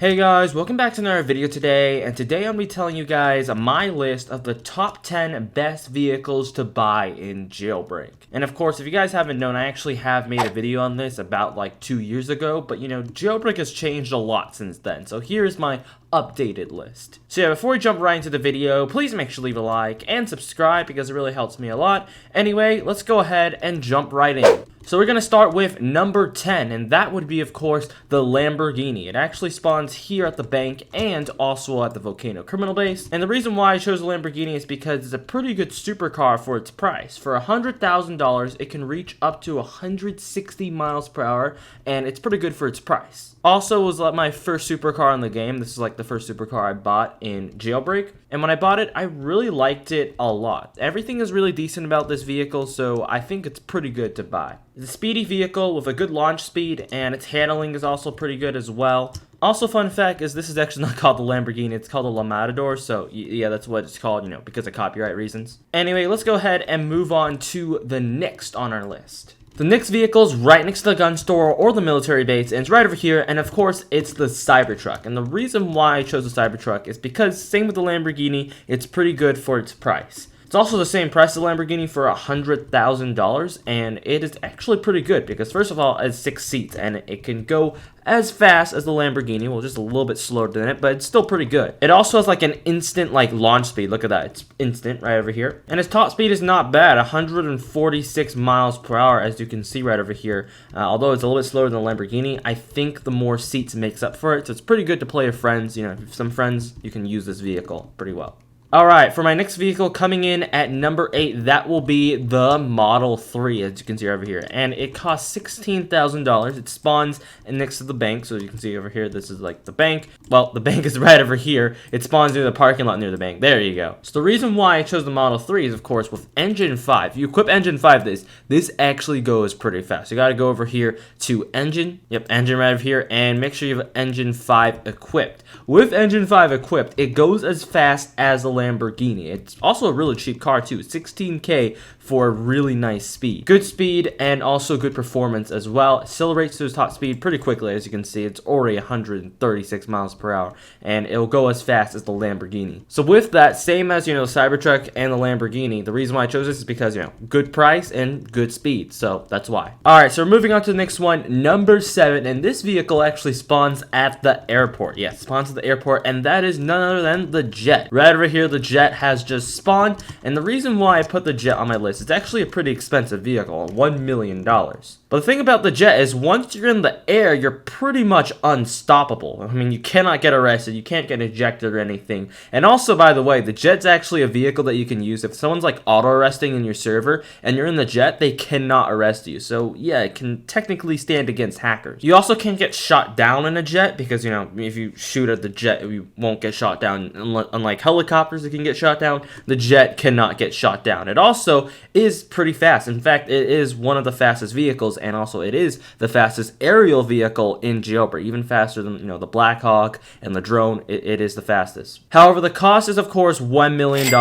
Hey guys, welcome back to another video today, and today I'm going to be telling you guys my list of the top 10 best vehicles to buy in Jailbreak. And of course, if you guys haven't known, I actually have made a video on this about like 2 years ago, but you know, Jailbreak has changed a lot since then, so here's my updated list. So yeah, before we jump right into the video, please make sure to leave a like and subscribe because it really helps me a lot. Anyway, let's go ahead and jump right in. So we're going to start with number 10, and that would be, of course, the Lamborghini. It actually spawns here at the bank and also at the Volcano Criminal Base. And the reason why I chose the Lamborghini is because it's a pretty good supercar for its price. For $100,000, it can reach up to 160 miles per hour, and it's pretty good for its price. Also, it was like my first supercar in the game. This is like the first supercar I bought in Jailbreak. And when I bought it, I really liked it a lot. Everything is really decent about this vehicle, so I think it's pretty good to buy. It's a speedy vehicle with a good launch speed, and its handling is also pretty good as well. Also, fun fact is this is actually not called the Lamborghini, it's called the La Matador, so yeah, that's what it's called, you know, because of copyright reasons. Anyway, let's go ahead and move on to the next on our list. The next vehicle is right next to the gun store or the military base, and it's right over here, and of course, it's the Cybertruck. And the reason why I chose the Cybertruck is because, same with the Lamborghini, it's pretty good for its price. It's also the same price as the Lamborghini for $100,000, and it is actually pretty good because, first of all, it has 6 seats, and it can go as fast as the Lamborghini, well, just a little bit slower than it, but it's still pretty good. It also has like an instant launch speed. Look at that, it's instant right over here. And its top speed is not bad, 146 miles per hour, as you can see right over here. Although it's a little bit slower than the Lamborghini, I think the more seats makes up for it, so it's pretty good to play with friends. You know, if you have some friends, you can use this vehicle pretty well. Alright, for my next vehicle coming in at number 8, that will be the Model 3, as you can see over here. And it costs $16,000. It spawns next to the bank, so you can see over here, this is like the bank. Well, the bank is right over here. It spawns near the parking lot near the bank. There you go. So the reason why I chose the Model 3 is, of course, with Engine 5. If you equip Engine 5 this actually goes pretty fast. You gotta go over here to Engine. Yep, Engine right over here, and make sure you have Engine 5 equipped. With Engine 5 equipped, it goes as fast as the Lamborghini. It's also a really cheap car too, $16K for a really nice speed. Good speed and also good performance as well. Accelerates to its top speed pretty quickly, as you can see. It's already 136 miles per hour, and it'll go as fast as the Lamborghini. So with that, same as, you know, the Cybertruck and the Lamborghini, the reason why I chose this is because, you know, good price and good speed, so that's why. Alright, so we're moving on to the next one, number 7, and this vehicle actually spawns at the airport. Yes, spawns at the airport, and that is none other than the Jet. Right over here, the Jet has just spawned, and the reason why I put the Jet on my list, it's actually a pretty expensive vehicle, $1 million. But the thing about the Jet is once you're in the air, you're pretty much unstoppable. I mean, you cannot get arrested, you can't get ejected or anything. And also, by the way, the Jet's actually a vehicle that you can use. If someone's like auto-arresting in your server and you're in the Jet, they cannot arrest you. So yeah, it can technically stand against hackers. You also can't get shot down in a Jet because, you know, if you shoot at the Jet, you won't get shot down. Unlike helicopters that can get shot down, the Jet cannot get shot down. It also is pretty fast. In fact, it is one of the fastest vehicles, and also it is the fastest aerial vehicle in Jailbreak, even faster than, you know, the Black Hawk and the drone. It is the fastest. However, the cost is, of course, $1 million,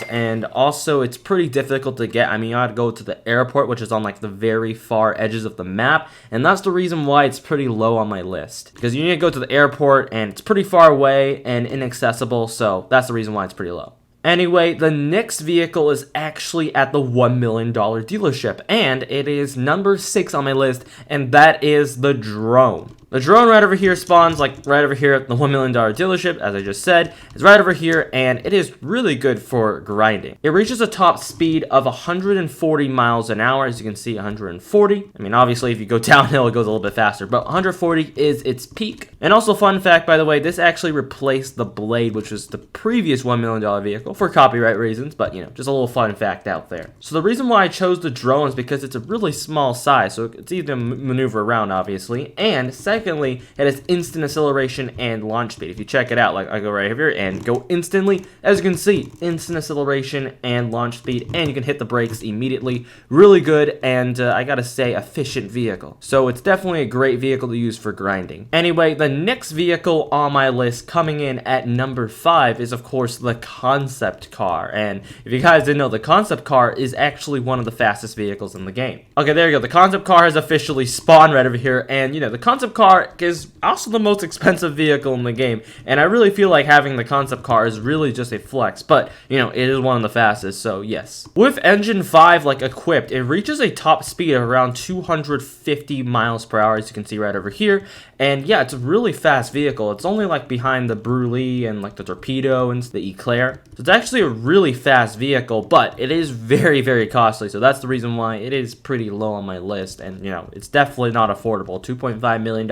and also it's pretty difficult to get. I mean, you gotta go to the airport, which is on like the very far edges of the map, and that's the reason why it's pretty low on my list, because you need to go to the airport, and it's pretty far away and inaccessible, so that's the reason why it's pretty low. Anyway, the next vehicle is actually at the $1 million dealership, and it is number 6 on my list, and that is the drone. The drone right over here spawns like right over here at the $1 million dealership, as I just said. It's right over here, and it is really good for grinding. It reaches a top speed of 140 miles an hour, as you can see, 140. I mean, obviously, if you go downhill, it goes a little bit faster, but 140 is its peak. And also, fun fact, by the way, this actually replaced the Blade, which was the previous $1 million vehicle, for copyright reasons, but, you know, just a little fun fact out there. So the reason why I chose the drone is because it's a really small size, so it's easy to maneuver around, obviously, and secondly, it has instant acceleration and launch speed. If you check it out, like I go right here and go instantly, as you can see, instant acceleration and launch speed, and you can hit the brakes immediately. Really good, and I gotta say, efficient vehicle. So it's definitely a great vehicle to use for grinding. Anyway, the next vehicle on my list coming in at number 5 is, of course, the concept car. And if you guys didn't know, the concept car is actually one of the fastest vehicles in the game. Okay, there you go. The concept car has officially spawned right over here, and you know, the concept car car is also the most expensive vehicle in the game, and I really feel like having the concept car is really just a flex, but, you know, it is one of the fastest, so yes. With engine 5, like, equipped, it reaches a top speed of around 250 miles per hour, as you can see right over here, and yeah, it's a really fast vehicle. It's only, like, behind the Brulé and, like, the Torpedo and the Eclair, so it's actually a really fast vehicle, but it is very, very costly, so that's the reason why it is pretty low on my list, and, you know, it's definitely not affordable. $2.5 million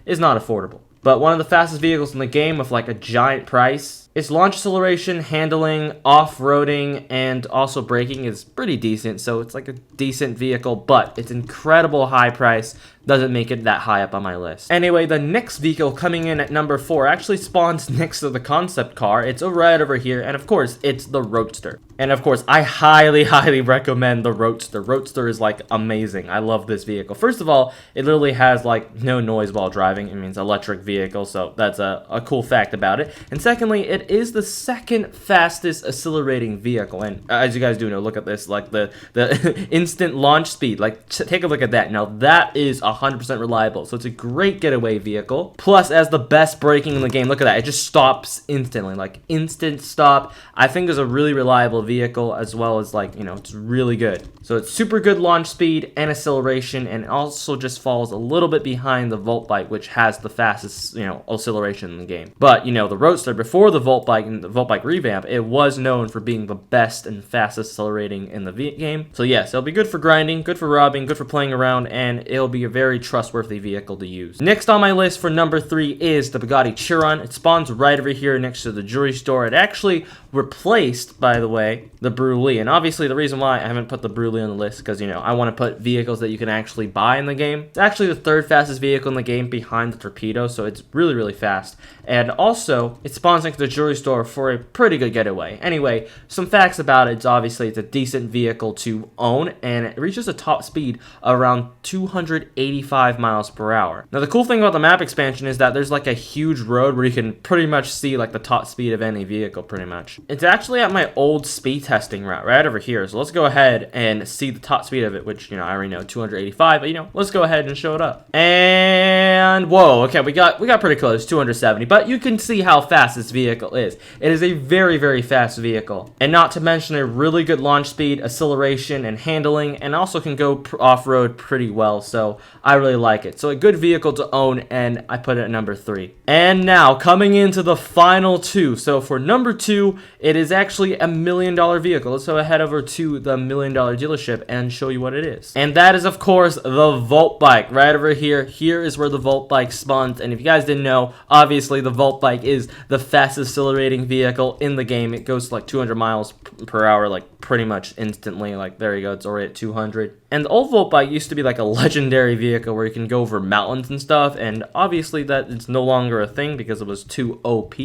is not affordable. But one of the fastest vehicles in the game with like a giant price. Its launch acceleration, handling, off-roading, and also braking is pretty decent. So it's like a decent vehicle, but its incredible high price doesn't make it that high up on my list. Anyway, the next vehicle coming in at number 4 actually spawns next to the concept car. It's right over here, and of course, it's the Roadster. And of course, I highly, highly recommend the Roadster. Roadster is like amazing. I love this vehicle. First of all, it literally has like no noise while driving. It means electric vehicle, so that's a cool fact about it. And secondly, it is the second fastest accelerating vehicle. And as you guys do know, look at this, like the instant launch speed. Like take a look at that. Now that is 100% reliable. So it's a great getaway vehicle. Plus, as the best braking in the game, look at that. It just stops instantly, like instant stop. I think is a really reliable vehicle, as well as like, you know, it's really good. So it's super good launch speed and acceleration, and also just falls a little bit behind the Volt Bike, which has the fastest, you know, acceleration in the game. But, you know, the Roadster, before the Volt Bike and the Volt Bike revamp, it was known for being the best and fastest accelerating in the game. So yes, it'll be good for grinding, good for robbing, good for playing around, and it'll be a very trustworthy vehicle to use. Next on my list for number 3 is the Bugatti Chiron. It spawns right over here next to the jewelry store. It actually replaced, by the way, the Brulé. And obviously the reason why I haven't put the Brulé on the list, because, you know, I want to put vehicles that you can actually buy in the game. It's actually the 3rd fastest vehicle in the game behind the Torpedo, so it's really, really fast. And also, it spawns next to the jewelry store for a pretty good getaway. Anyway, some facts about it. It's a decent vehicle to own, and it reaches a top speed around 285 miles per hour. Now, the cool thing about the map expansion is that there's like a huge road where you can pretty much see like the top speed of any vehicle, pretty much. It's actually at my old speed testing route right over here. So let's go ahead and see the top speed of it, which, you know, I already know 285, but, you know, let's go ahead and show it up. And whoa, okay, we got pretty close, 270, but you can see how fast this vehicle is. It is a very, very fast vehicle, and not to mention a really good launch speed, acceleration, and handling, and also can go off-road pretty well, so I really like it. So a good vehicle to own, and I put it at number 3. And now, coming into the final 2. So for number 2, it is actually a $1 million vehicle. Let's go head over to the $1 million dealership and show you what it is. And that is, of course, the Volt Bike right over here. Here is where the Volt Bike spawns, and if you guys didn't know, obviously the Volt Bike is the fastest accelerating vehicle in the game. It goes to like 200 miles per hour, like pretty much instantly. Like there you go, it's already at 200. And the old Volt Bike used to be like a legendary vehicle where you can go over mountains and stuff, and obviously that is no longer a thing because it was too OP.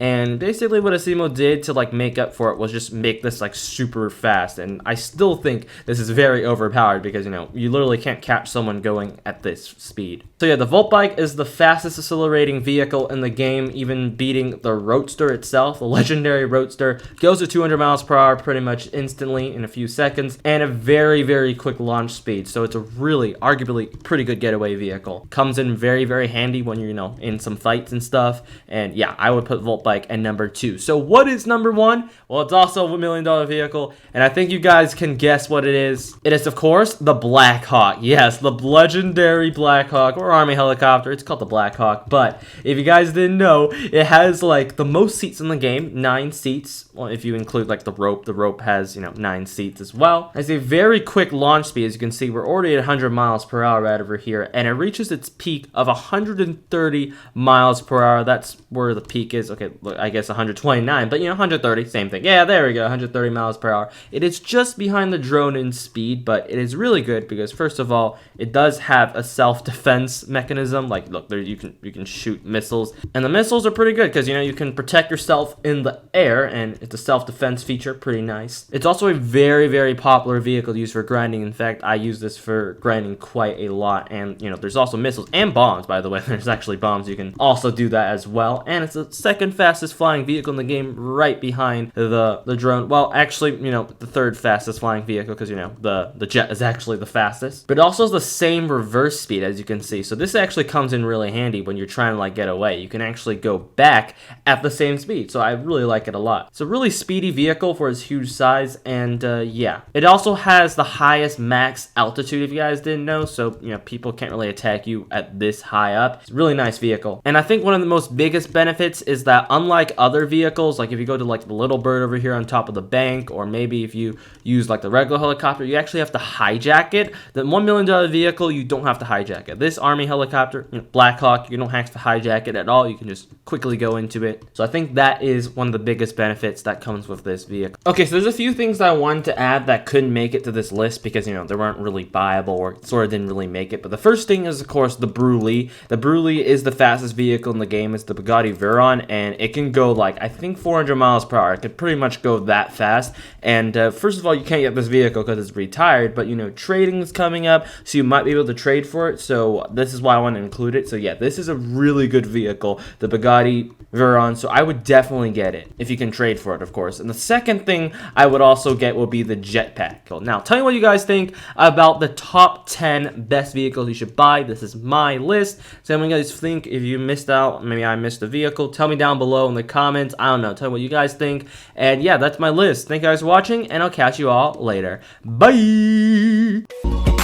And basically what Asimo did to like make up for it was just make this like super fast, and I still think this is very overpowered because, you know, you literally can't catch someone going at this speed. So yeah, the Volt Bike is the fastest accelerating vehicle in the game, even beating the Roadster itself. The legendary Roadster goes to 200 miles per hour pretty much instantly in a few seconds, and a very, very quick launch speed. So it's a really, arguably, pretty good getaway vehicle. Comes in very, very handy when you're, you know, in some fights and stuff. And yeah, I would put Volt Bike at number 2. So what is number 1? Well, it's also a $1 million vehicle, and I think you guys can guess what it is. It is, of course, the Black Hawk. Yes, the legendary Black Hawk, or Army helicopter. It's called the Black Hawk, but if you guys didn't know, it has like the most seats in the game, 9 seats. Well, if you include like the rope has, you know, 9 seats as well. It has a very quick launch speed. As you can see, we're already at 100 miles per hour right over here, and it reaches its peak of 130 miles per hour. That's where the peak is. Okay, look, I guess 129, but, you know, 130, same thing. Yeah, there we go, 130 miles per hour. It is just behind the drone in speed, but it is really good because, first of all, it does have a self-defense mechanism. Like, look, there you can shoot missiles, and the missiles are pretty good because, you know, you can protect yourself in the air, and it's a self-defense feature, pretty nice. It's also a very, very popular vehicle to use for grinding. In fact, I use this for grinding quite a lot. And, you know, there's also missiles and bombs, by the way. There's actually bombs. You can also do that as well. And it's the second fastest flying vehicle in the game, right behind the drone. Well, actually, you know, the third fastest flying vehicle, because, you know, the jet is actually the fastest. But it also has the same reverse speed, as you can see. So this actually comes in really handy when you're trying to, like, get away. You can actually go back at the same speed. So I really like it a lot. It's a really speedy vehicle for its huge size. And, yeah. It also has the highest max altitude, if you guys didn't know. So, you know, people can't really attack you at this high up. It's a really nice vehicle. And I think one of the most biggest benefits is that unlike other vehicles, like if you go to like the little bird over here on top of the bank, or maybe if you use like the regular helicopter, you actually have to hijack it. The $1 million vehicle, you don't have to hijack it. This army helicopter, you know, Black Hawk, you don't have to hijack it at all. You can just quickly go into it. So I think that is one of the biggest benefits that comes with this vehicle. Okay, so there's a few things that I wanted to add that couldn't make it to this list because, you know, they weren't really buyable or sort of didn't really make it. But the first thing is, of course, the Bruley. The Bruley is the fastest vehicle in the game. It's the Bugatti Veyron, and it can go like, I think 400 miles per hour. It could pretty much go that fast. And first of all, you can't get this vehicle because it's retired, but, you know, trading is coming up, so you might be able to trade for it. So this is why I want to include it. So yeah, this is a really good vehicle, the Bugatti Veyron. So I would definitely get it if you can trade for it, of course. And the second thing I would also get will be the jetpack. Now, tell me what you guys think about the top 10 best vehicles you should buy. This is my list. Tell me what you guys think. If you missed out, maybe I missed a vehicle, tell me down below in the comments. I don't know. Tell me what you guys think. And yeah, that's my list. Thank you guys for watching, and I'll catch you all later. Bye!